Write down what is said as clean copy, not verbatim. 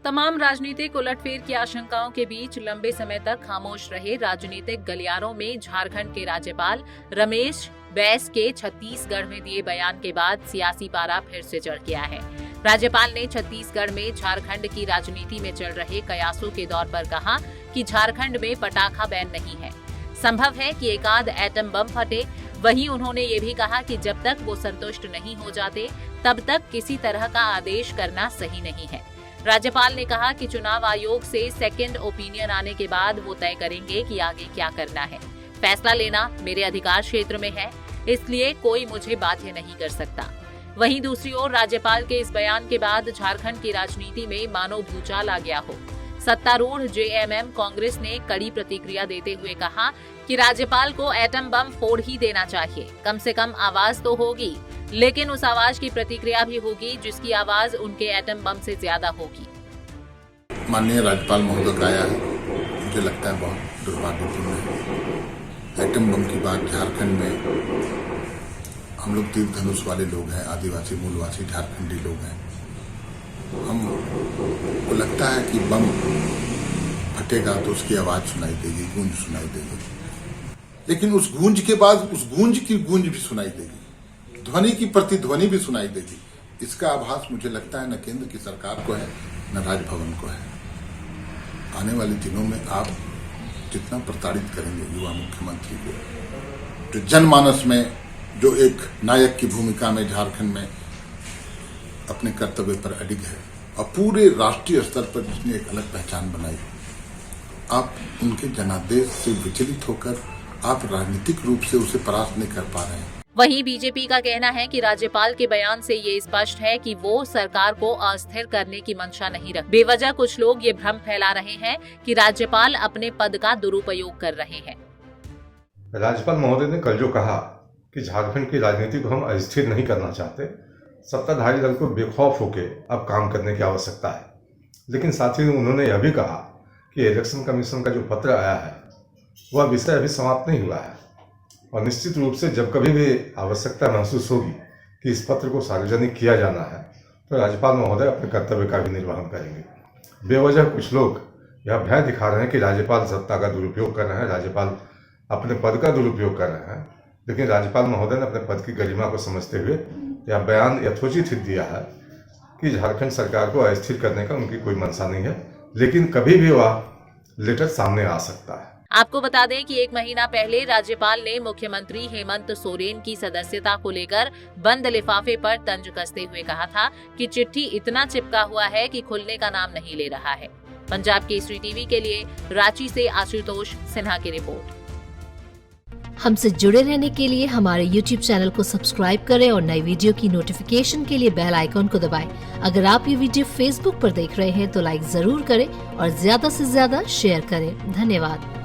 तमाम राजनीतिक उलटफेर की आशंकाओं के बीच लंबे समय तक खामोश रहे राजनीतिक गलियारों में झारखंड के राज्यपाल रमेश बैस के छत्तीसगढ़ में दिए बयान के बाद सियासी पारा फिर से चढ़ गया है। राज्यपाल ने छत्तीसगढ़ में झारखंड की राजनीति में चल रहे कयासों के दौर पर कहा कि झारखंड में पटाखा बैन नहीं है, संभव है कि एकाध एटम बम फटे। वहीं उन्होंने ये भी कहा कि जब तक वो संतुष्ट नहीं हो जाते तब तक किसी तरह का आदेश करना सही नहीं है। राज्यपाल ने कहा कि चुनाव आयोग से सेकंड ओपिनियन आने के बाद वो तय करेंगे कि आगे क्या करना है। फैसला लेना मेरे अधिकार क्षेत्र में है, इसलिए कोई मुझे बाध्य नहीं कर सकता। वहीं दूसरी ओर राज्यपाल के इस बयान के बाद झारखंड की राजनीति में मानो भूचाल आ गया हो। सत्तारूढ़ जेएमएम कांग्रेस ने कड़ी प्रतिक्रिया देते हुए कहा कि राज्यपाल को एटम बम फोड़ ही देना चाहिए। कम से कम आवाज तो होगी, लेकिन उस आवाज की प्रतिक्रिया भी होगी जिसकी आवाज उनके एटम बम से ज्यादा होगी। माननीय राज्यपाल महोदय का आया है, मुझे लगता है बहुत दुर्भाग्यपूर्ण है। एटम बम की बात झारखंड में, हम लोग तीर धनुष वाले लोग हैं, आदिवासी मूलवासी झारखंडी लोग हैं। हमको लगता है कि बम फटेगा तो उसकी आवाज सुनाई देगी, गूंज सुनाई देगी, लेकिन उस गूंज के बाद उस गूंज की गूंज भी सुनाई देगी, ध्वनि की प्रतिध्वनि भी सुनाई देगी। इसका आभास मुझे लगता है न केंद्र की सरकार को है न राजभवन को है। आने वाले दिनों में आप जितना प्रताड़ित करेंगे युवा मुख्यमंत्री को, जो जनमानस में जो एक नायक की भूमिका में झारखंड में अपने कर्तव्य पर अडिग है और पूरे राष्ट्रीय स्तर पर जिसने एक अलग पहचान बनाई, आप उनके जनादेश से विचलित होकर आप राजनीतिक रूप से उसे परास्त नहीं कर पा रहे हैं। वहीं बीजेपी का कहना है कि राज्यपाल के बयान से ये स्पष्ट है कि वो सरकार को अस्थिर करने की मंशा नहीं रखते। बेवजह कुछ लोग ये भ्रम फैला रहे हैं कि राज्यपाल अपने पद का दुरुपयोग कर रहे हैं। राज्यपाल महोदय ने कल जो कहा कि झारखंड की राजनीति को हम अस्थिर नहीं करना चाहते, सत्ताधारी दल को बेखौफ होकर अब काम करने की आवश्यकता है, लेकिन साथ ही उन्होंने यह भी कहा कि इलेक्शन कमीशन का जो पत्र आया है वह विषय अभी समाप्त नहीं हुआ है और निश्चित रूप से जब कभी भी आवश्यकता महसूस होगी कि इस पत्र को सार्वजनिक किया जाना है तो राज्यपाल महोदय अपने कर्तव्य का भी निर्वहन करेंगे। बेवजह कुछ लोग यह भय दिखा रहे हैं कि राज्यपाल सत्ता का दुरुपयोग कर रहे हैं, राज्यपाल अपने पद का दुरुपयोग कर रहे हैं, लेकिन राज्यपाल महोदय ने अपने पद की गरिमा को समझते हुए यह बयान यथोचित दिया है कि झारखंड सरकार को अस्थिर करने का उनकी कोई मंशा नहीं है, लेकिन कभी भी वह लेटर सामने आ सकता है। आपको बता दें कि एक महीना पहले राज्यपाल ने मुख्यमंत्री हेमंत सोरेन की सदस्यता को लेकर बंद लिफाफे पर तंज कसते हुए कहा था कि चिट्ठी इतना चिपका हुआ है कि खुलने का नाम नहीं ले रहा है। पंजाब केसरी टीवी के लिए रांची से आशुतोष सिन्हा की रिपोर्ट। हमसे जुड़े रहने के लिए हमारे YouTube चैनल को सब्सक्राइब करें और नई वीडियो की नोटिफिकेशन के लिए बेल आइकॉन को दबाएं। अगर आप ये वीडियो Facebook पर देख रहे हैं तो लाइक जरूर करें और ज्यादा से ज्यादा शेयर करें। धन्यवाद।